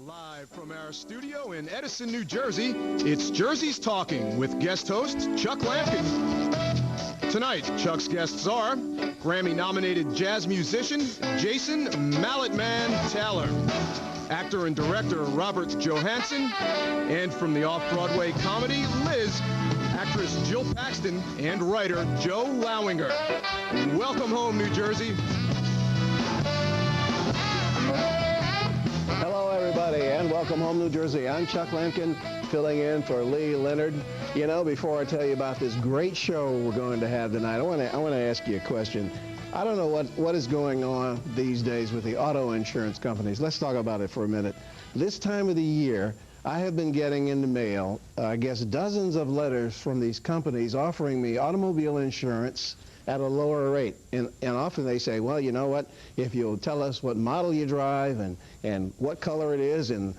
Live from our studio in Edison, New Jersey, it's Jersey's Talking with guest host Chuck Lampkin. Tonight, Chuck's guests are Grammy-nominated jazz musician Jason Malletman Taylor, actor and director Robert Johansson, and from the off-Broadway comedy Liz, actress Jill Paxton, and writer Joe Lowinger. Welcome home, New Jersey. Hello, everybody, and welcome home, New Jersey. I'm Chuck Lampkin, filling in for Lee Leonard. You know, before I tell you about this great show we're going to have tonight, I want to ask you a question. I don't know what is going on these days with the auto insurance companies. Let's talk about it for a minute. This time of the year, I have been getting in the mail, I guess, dozens of letters from these companies offering me automobile insurance at a lower rate. And often they say, well, you know what, if you'll tell us what model you drive and what color it is and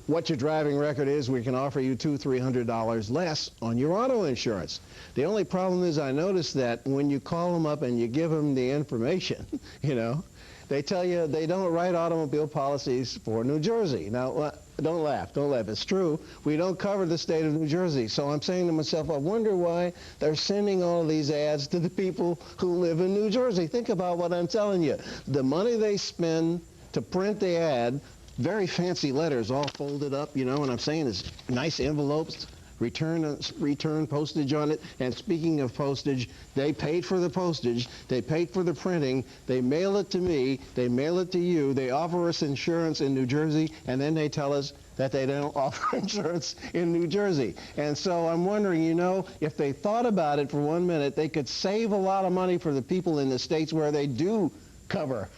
what your driving record is, we can offer you $200-300 less on your auto insurance. The only problem is I noticed that when you call them up and you give them the information, you know, they tell you they don't write automobile policies for New Jersey. Now, don't laugh, don't laugh. It's true. We don't cover the state of New Jersey. So I'm saying to myself, I wonder why they're sending all of these ads to the people who live in New Jersey. Think about what I'm telling you. The money they spend to print the ad, very fancy letters all folded up, you know what I'm saying? Is nice envelopes, return postage on it. And speaking of postage, they paid for the postage, they paid for the printing, they mail it to me, they mail it to you, they offer us insurance in New Jersey, and then they tell us that they don't offer insurance in New Jersey. And so I'm wondering, you know, if they thought about it for 1 minute, they could save a lot of money for the people in the states where they do cover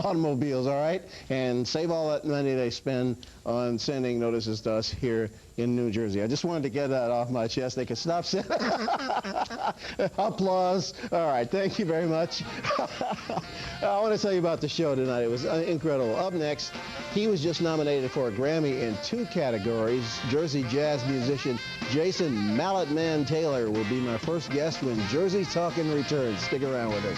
automobiles, all right, and save all that money they spend on sending notices to us here in New Jersey. I just wanted to get that off my chest. They can stop saying applause. All right, thank you very much. I want to tell you about the show tonight. It was incredible. Up next, he was just nominated for a Grammy in 2 categories. Jersey jazz musician Jason Malletman Taylor will be my first guest when Jersey's Talking returns. Stick around with us.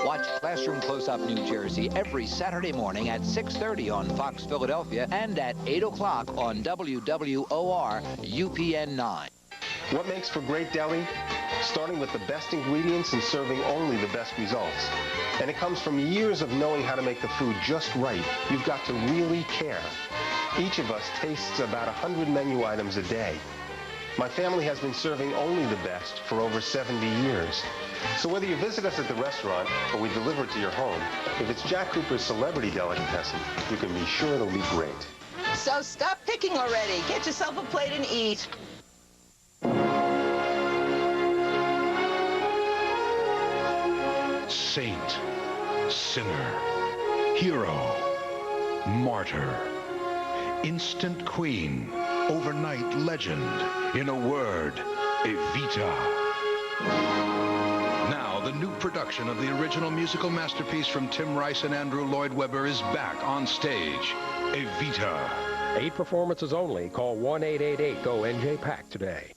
Watch Classroom Close-Up New Jersey every Saturday morning at 6:30 on Fox Philadelphia and at 8 o'clock on WWOR UPN 9. What makes for great deli? Starting with the best ingredients and serving only the best results. And it comes from years of knowing how to make the food just right. You've got to really care. Each of us tastes about 100 menu items a day. My family has been serving only the best for over 70 years. So whether you visit us at the restaurant or we deliver it to your home, if it's Jack Cooper's Celebrity Delicatessen, you can be sure it'll be great. So stop picking already. Get yourself a plate and eat. Saint, sinner, hero, martyr, instant queen, overnight legend, in a word, Evita. Now, the new production of the original musical masterpiece from Tim Rice and Andrew Lloyd Webber is back on stage, Evita. 8 performances only. Call 1-888-GO-NJ-PAC today.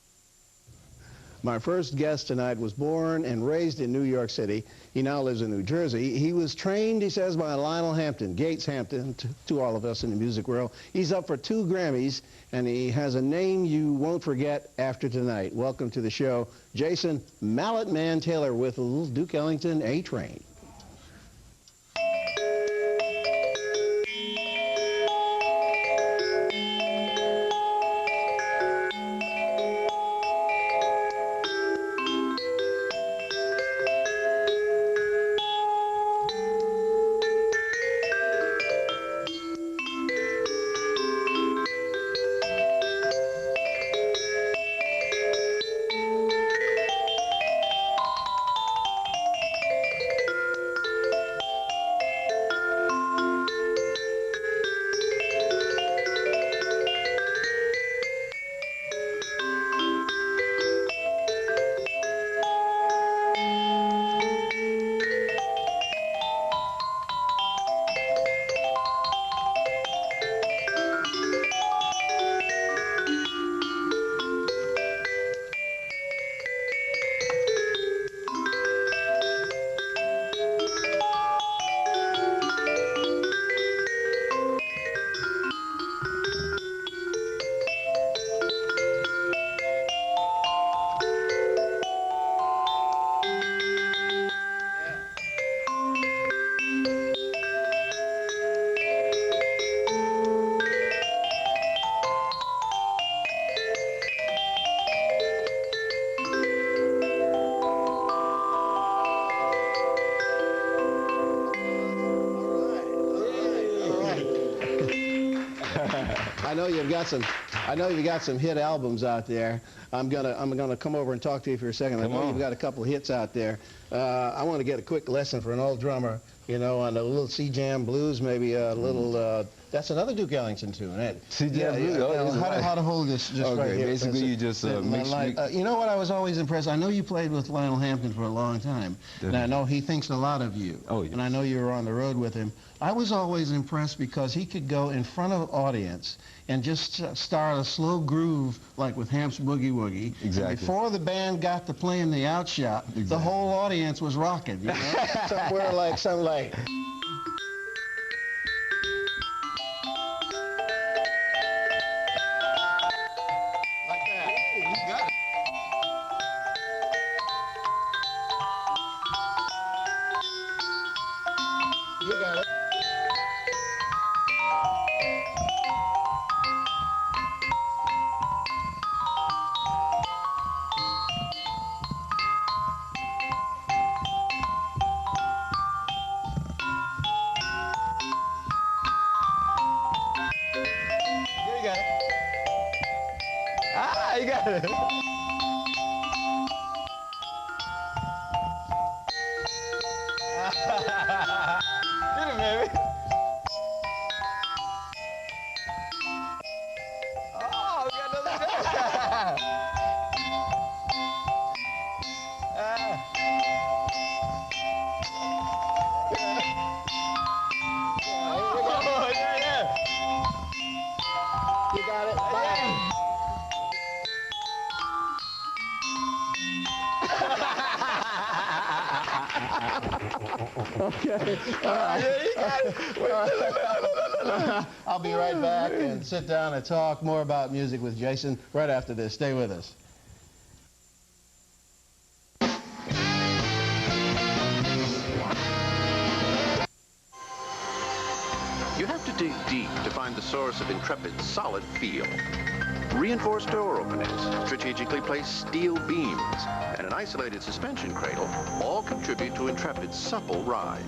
My first guest tonight was born and raised in New York City. He now lives in New Jersey. He was trained, he says, by Lionel Hampton, Gates Hampton, to all of us in the music world. He's up for 2 Grammys, and he has a name you won't forget after tonight. Welcome to the show, Jason Malletman Taylor with Little Duke Ellington, A-Train. I know you've got some hit albums out there. I'm gonna come over and talk to you for a second. I know you've got a couple of hits out there. I want to get a quick lesson for an old drummer, you know, on a little Xmas Jam blues, maybe a little. That's another Duke Ellington tune, isn't it? Xmas Jam blues. How to hold this just right here. Basically, you just mix. You know what? I was always impressed. I know you played with Lionel Hampton for a long time, and I know he thinks a lot of you. Oh, yeah. And I know you were on the road with him. I was always impressed because he could go in front of an audience and just start a slow groove, like with Hamp's Boogie Woogie. Exactly. And before the band got to playing the outshot, the whole audience was rocking, you know? Something like... You got it. You got it. Ah, you got it. Get it, baby. Oh, we got another guy. Yeah. You got it. Bye. Okay. I'll be right back and sit down and talk more about music with Jason right after this. Stay with us. You have to dig deep to find the source of Intrepid's solid feel. Reinforced door openings, strategically placed steel beams, and an isolated suspension cradle all contribute to Intrepid's supple ride.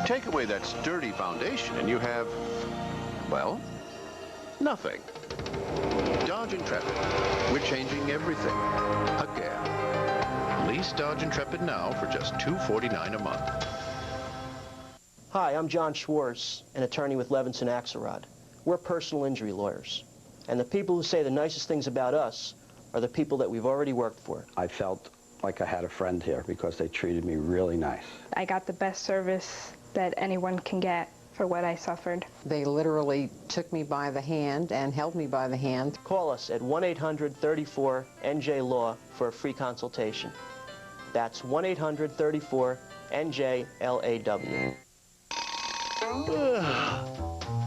Take away that sturdy foundation and you have, well, nothing. Dodge Intrepid. We're changing everything. Again. Lease Dodge Intrepid now for just $249 a month. Hi, I'm John Schwartz, an attorney with Levinson Axelrod. We're personal injury lawyers. And the people who say the nicest things about us are the people that we've already worked for. I felt like I had a friend here because they treated me really nice. I got the best service that anyone can get for what I suffered. They literally took me by the hand and held me by the hand. Call us at 1-800-34-NJ-LAW for a free consultation. That's 1-800-34-NJ-LAW.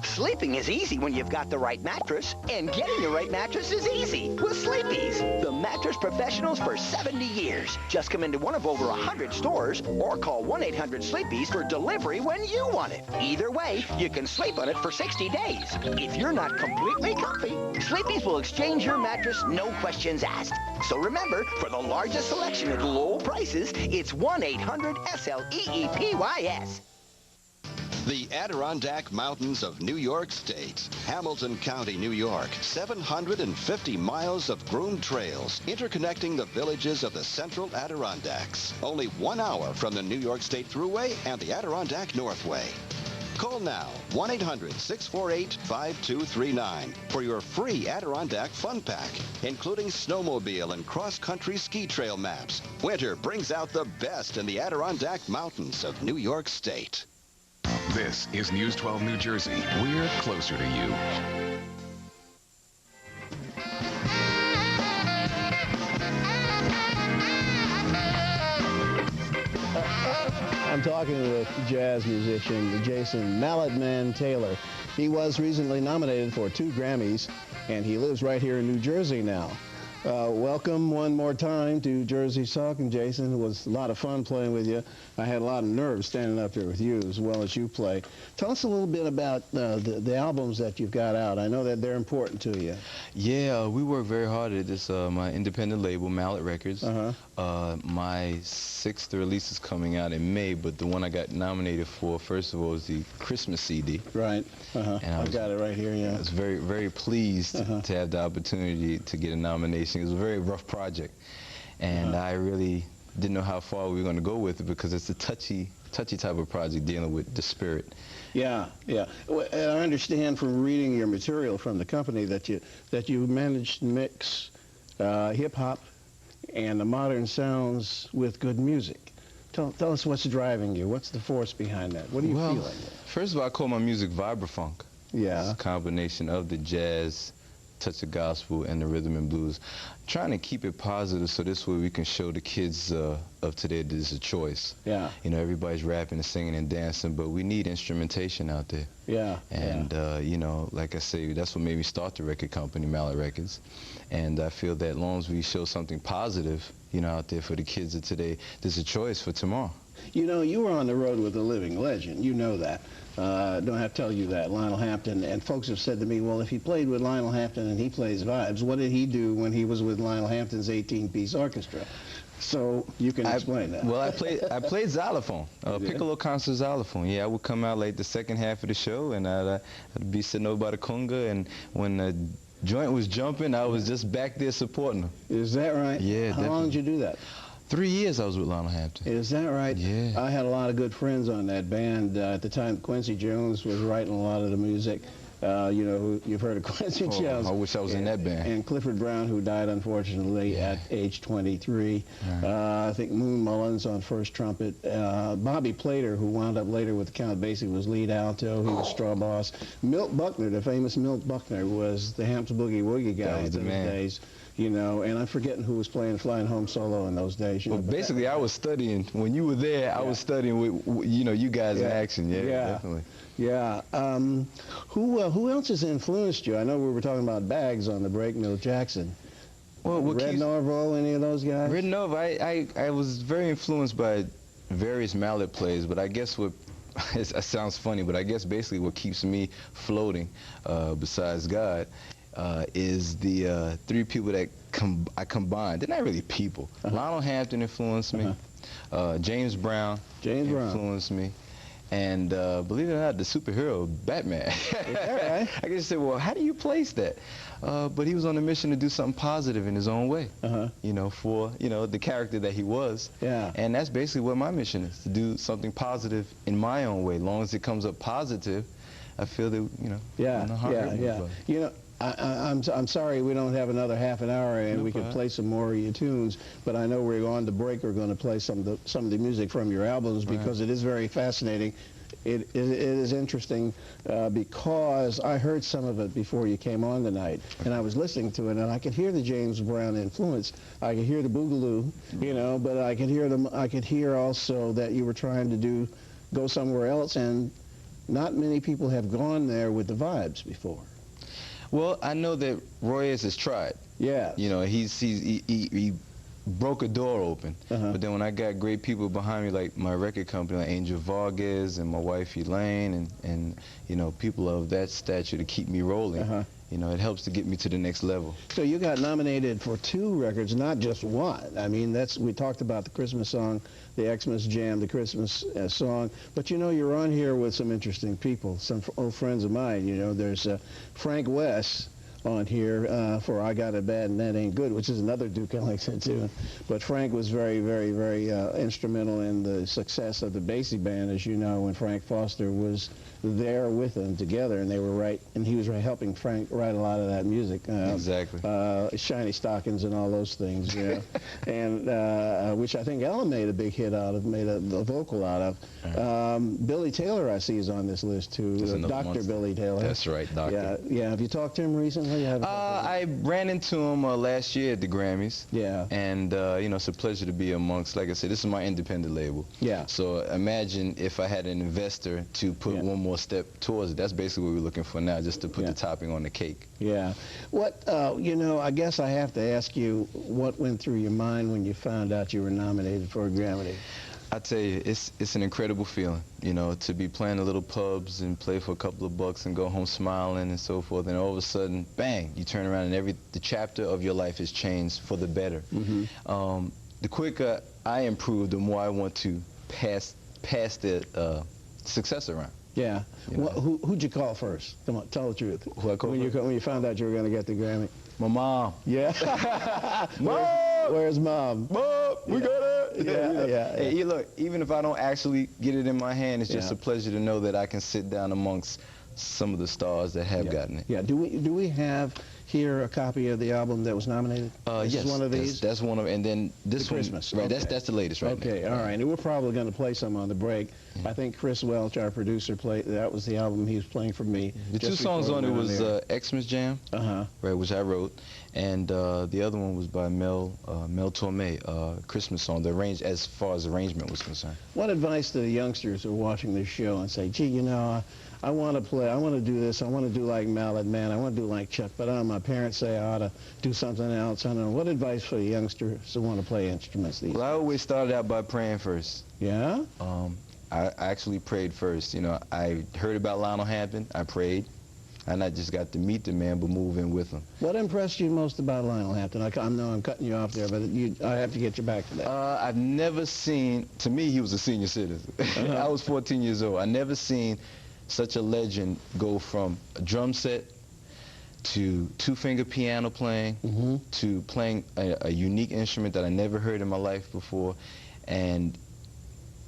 Sleeping is easy when you've got the right mattress, and getting the right mattress is easy with Sleepy's, the mattress professionals for 70 years. Just come into one of over 100 stores or call 1-800-SLEEPY'S for delivery when you want it. Either way, you can sleep on it for 60 days. If you're not completely comfy, Sleepy's will exchange your mattress, no questions asked. So remember, for the largest selection at low prices, it's 1-800-SLEEPYS. The Adirondack Mountains of New York State, Hamilton County, New York. 750 miles of groomed trails interconnecting the villages of the Central Adirondacks. Only 1 hour from the New York State Thruway and the Adirondack Northway. Call now, 1-800-648-5239 for your free Adirondack Fun Pack, including snowmobile and cross-country ski trail maps. Winter brings out the best in the Adirondack Mountains of New York State. This is News 12 New Jersey. We're closer to you. I'm talking with jazz musician Jason Malletman Taylor. He was recently nominated for 2 Grammys, and he lives right here in New Jersey now. Welcome one more time to Jersey's Talking, Jason. It was a lot of fun playing with you. I had a lot of nerves standing up here with you as well as you play. Tell us a little bit about the albums that you've got out. I know that they're important to you. Yeah, we work very hard at this. My independent label, Mallet Records. My 6th release is coming out in May, but the one I got nominated for, first of all, is the Christmas CD. Right. And I've got it right here, yeah. I was very, very pleased to have the opportunity to get a nomination. It was a very rough project, and I really didn't know how far we were going to go with it because it's a touchy type of project dealing with the spirit. Yeah, yeah. Well, and I understand from reading your material from the company that you managed to mix hip-hop and the modern sounds with good music. Tell us what's driving you. What's the force behind that? What do you feel like that? First of all, I call my music vibrafunk. Yeah. It's a combination of the jazz, touch of gospel, and the rhythm and blues. Trying to keep it positive so this way we can show the kids of today that it's a choice. Yeah. You know, everybody's rapping and singing and dancing, but we need instrumentation out there. Yeah. And, you know, like I say, that's what made me start the record company, Mallet Records. And I feel that as long as we show something positive, you know, out there for the kids of today, there's a choice for tomorrow. You know, you were on the road with a living legend. You know that. Don't have to tell you that. Lionel Hampton. And folks have said to me, well, if he played with Lionel Hampton and he plays vibes, what did he do when he was with Lionel Hampton's 18-piece orchestra? So you can explain that. Well, I played xylophone, piccolo concert xylophone. Yeah, I would come out like the second half of the show, and I'd be sitting over by the conga, and when the joint was jumping, I was just back there supporting him. Is that right? Yeah. How long did you do that? 3 years I was with Lionel Hampton. Is that right? Yeah. I had a lot of good friends on that band. At the time, Quincy Jones was writing a lot of the music. You know, you've heard of Quincy Jones. I wish I was in that band. And Clifford Brown, who died, unfortunately, at age 23. I think Moon Mullins on first trumpet. Bobby Plater, who wound up later with Count Basie, was lead alto. He was straw boss. Milt Buckner, the famous Milt Buckner, was the Hampton Boogie Woogie guy in those days. You know, and I'm forgetting who was playing Flying Home Solo in those days. You know, basically, I was studying. When you were there, I was studying with, you know, you guys in action. Yeah, definitely. Yeah. Who else has influenced you? I know we were talking about Bags on the break, Milt Jackson. Well, Red Norvo, any of those guys? Red Norvo, I was very influenced by various mallet plays, but I guess what, it sounds funny, but I guess basically what keeps me floating, besides God, is the 3 people that I combined. They're not really people. Lionel Hampton influenced me. James Brown influenced me. And believe it or not, the superhero, Batman. Is that right? I guess you say, well, how do you place that? But he was on a mission to do something positive in his own way, you know, for, you know, the character that he was. Yeah. And that's basically what my mission is, to do something positive in my own way. As long as it comes up positive, I feel that, you know, You know, I'm sorry we don't have another half an hour and we can play some more of your tunes, but I know we're going to break. We're going to play some of the music from your albums because it is very fascinating. It is interesting because I heard some of it before you came on tonight, and I was listening to it, and I could hear the James Brown influence. I could hear the boogaloo, you know, but I could hear them. I could hear also that you were trying to go somewhere else, and not many people have gone there with the vibes before. Well, I know that Roy has tried. Yeah. You know, he broke a door open. But then when I got great people behind me, like my record company, like Angel Vargas and my wife Elaine, and you know, people of that stature to keep me rolling, you know, it helps to get me to the next level. So you got nominated for 2 records, not just one. I mean, we talked about the Christmas song, the Xmas Jam, the Christmas song, but you know, you're on here with some interesting people, some old friends of mine. You know, there's Frank West on here for I Got It Bad and That Ain't Good, which is another Duke Ellington tune. But Frank was very, very, very instrumental in the success of the Basie Band, as you know, when Frank Foster was there with them together, and they were he was helping Frank write a lot of that music. Exactly. Shiny Stockings and all those things, yeah. And which I think Ella made a big hit out of, made a vocal out of. Billy Taylor, I see, is on this list too. Dr. Billy Taylor. That's right, Doctor. Yeah. Have you talked to him recently? I ran into him last year at the Grammys. Yeah. And, you know, it's a pleasure to be amongst, like I said, this is my independent label. Yeah. So imagine if I had an investor to put one more step towards it. That's basically what we're looking for now, just to put the topping on the cake. Yeah. What, you know, I guess I have to ask you what went through your mind when you found out you were nominated for a Grammy? I tell you, it's an incredible feeling, you know, to be playing the little pubs and play for a couple of bucks and go home smiling and so forth, and all of a sudden, bang, you turn around and the chapter of your life has changed for the better. The quicker I improve, the more I want to pass the success around. Yeah. Well, who'd you call first? Come on, tell the truth. Who I called when you found out you were going to get the Grammy? My mom. Yeah. Mom! Where's Mom? Mom, we got it! Yeah. Hey, look, even if I don't actually get it in my hand, it's just a pleasure to know that I can sit down amongst some of the stars that have gotten it. Yeah. Do we have here a copy of the album that was nominated? Yes. One of these? That's one of, and then this one. Christmas. Right. Okay. That's the latest right now. Okay. All right. And we're probably going to play some on the break. I think Chris Welch, our producer, played. That was the album he was playing for me. The two songs on it was Xmas Jam, right, which I wrote, and the other one was by Mel Torme, Christmas song. The as far as arrangement was concerned. What advice to the youngsters who are watching this show and say, gee, you know, I want to play, I want to do this, I want to do like Malletman, I want to do like Chuck, but my parents say I ought to do something else. I don't know. What advice for the youngsters who want to play instruments these days? Well, I always started out by praying first. Yeah? I actually prayed first. You know, I heard about Lionel Hampton, I prayed, and I just got to meet the man, but move in with him. What impressed you most about Lionel Hampton? I know I'm cutting you off there, but I have to get you back to that. I've never seen, to me, he was a senior citizen. I was 14 years old. I never seen such a legend go from a drum set to two-finger piano playing to playing a unique instrument that I never heard in my life before, and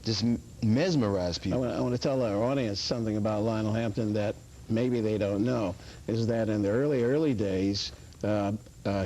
just mesmerize people. I want to tell our audience something about Lionel Hampton that maybe they don't know, is that in the early days,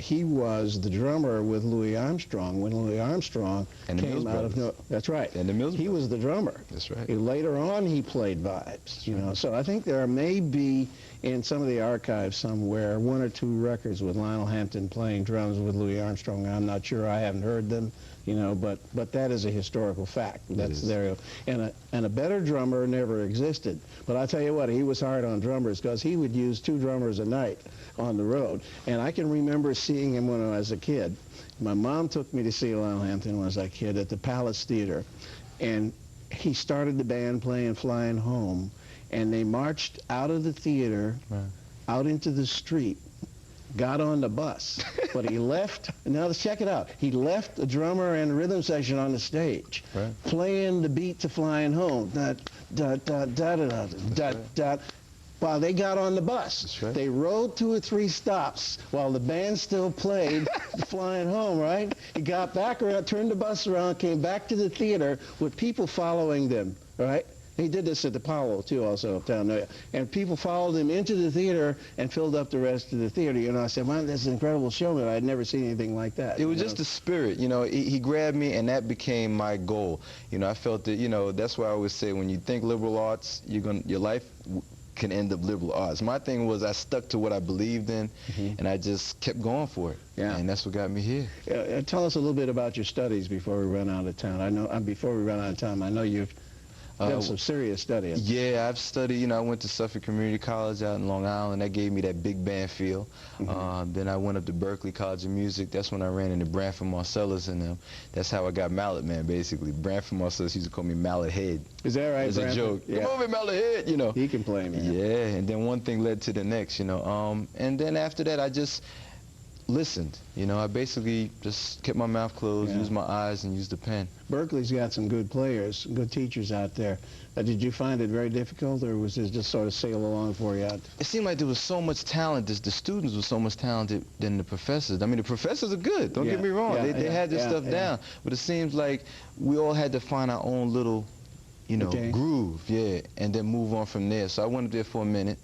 he was the drummer with Louis Armstrong when Louis Armstrong came out of that's right. And the Mills He was the drummer. That's right. Later on, he played vibes. You know, so I think there may be in some of the archives somewhere 1 or 2 records with Lionel Hampton playing drums with Louis Armstrong. I'm not sure. I haven't heard them. You know, but that is a historical fact. That's there. And a better drummer never existed. But I tell you what, he was hard on drummers because he would use 2 drummers a night on the road. And I can remember seeing him when I was a kid. My mom took me to see Lionel Hampton when I was a kid at the Palace Theater, and he started the band playing Flying Home, and they marched out of the theater, out into the street, got on the bus, but he left, now let's check it out, he left the drummer and rhythm section on the stage, playing the beat to Flying Home, while they got on the bus. They rode 2 or 3 stops while the band still played Flying Home, right? He got back around, turned the bus around, came back to the theater with people following them, right? He did this at the Apollo, too, also uptown there. And people followed him into the theater and filled up the rest of the theater. You know, I said, man, that's an incredible show, man. I'd never seen anything like that. It was just the spirit. You know, he grabbed me, and that became my goal. You know, I felt that, you know, that's why I always say, when you think liberal arts, your life can end up liberal arts. My thing was I stuck to what I believed in, and I just kept going for it. Yeah. And that's what got me here. Tell us a little bit about your studies before we run out of time. I know, before we run out of time, I know you've done some serious studying. Yeah, I've studied, you know, I went to Suffolk Community College out in Long Island. That gave me that big band feel. Then I went up to Berklee College of Music. That's when I ran into Branford Marcellus and them. That's how I got Malletman, basically. Branford Marcellus used to call me Mallet Head. Is that right, As a joke. Yeah. Come over, Mallet Head, you know. He can play, man. Yeah, and then one thing led to the next, you know. And then after that, I just listened. You know, I basically just kept my mouth closed, used my eyes, and used the pen. Berkeley's got some good players, good teachers out there. Did you find it very difficult, or was it just sort of sail along for you out? It seemed like there was so much talent. The students were so much talented than the professors. I mean, the professors are good. Don't get me wrong. They had their stuff down. But it seems like we all had to find our own little, you know, groove, and then move on from there. So I went up there for a minute,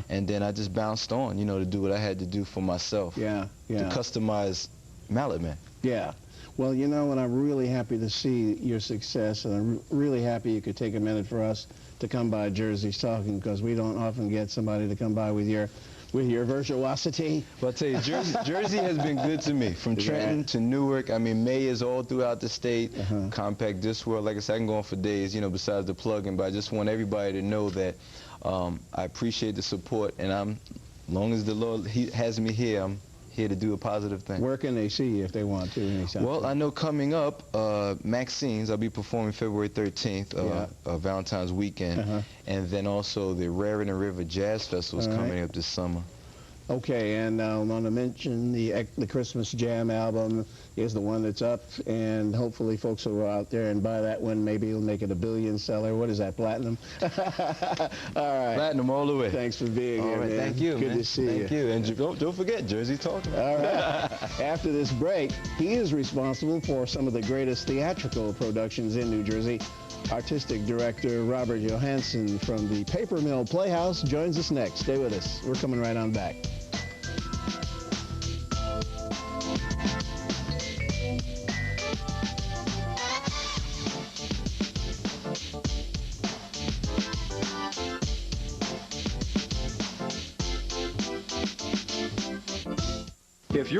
and then I just bounced on, you know, to do what I had to do for myself. To customize Malletman. Yeah. Well, you know, and I'm really happy to see your success, and I'm really happy you could take a minute for us to come by Jersey's Talking, because we don't often get somebody to come by with your with your virtuosity. Well, I'll tell you, Jersey has been good to me. From Trenton to Newark, I mean, mayors all throughout the state, Compact Disc World. Like I said, I can go on for days, you know, besides the plug-in, but I just want everybody to know that I appreciate the support, and as long as the Lord has me here, I'm here to do a positive thing. Where can they see you if they want to? Well, I know coming up, Maxine's, I'll be performing February 13th, Valentine's weekend, and then also the Raritan River Jazz Festival is coming up this summer. Okay, and I want to mention the Xmas Jam album is the one that's up, and hopefully folks will go out there and buy that one. Maybe it'll make it a billion seller. What is that, platinum? All right. Platinum all the way. Thanks for being here, man. Thank you, Good to see you. Thank you. And don't forget, Jersey Talking. All right. After this break, he is responsible for some of the greatest theatrical productions in New Jersey. Artistic director Robert Johansson from the Paper Mill Playhouse joins us next. Stay with us. We're coming right on back. If you're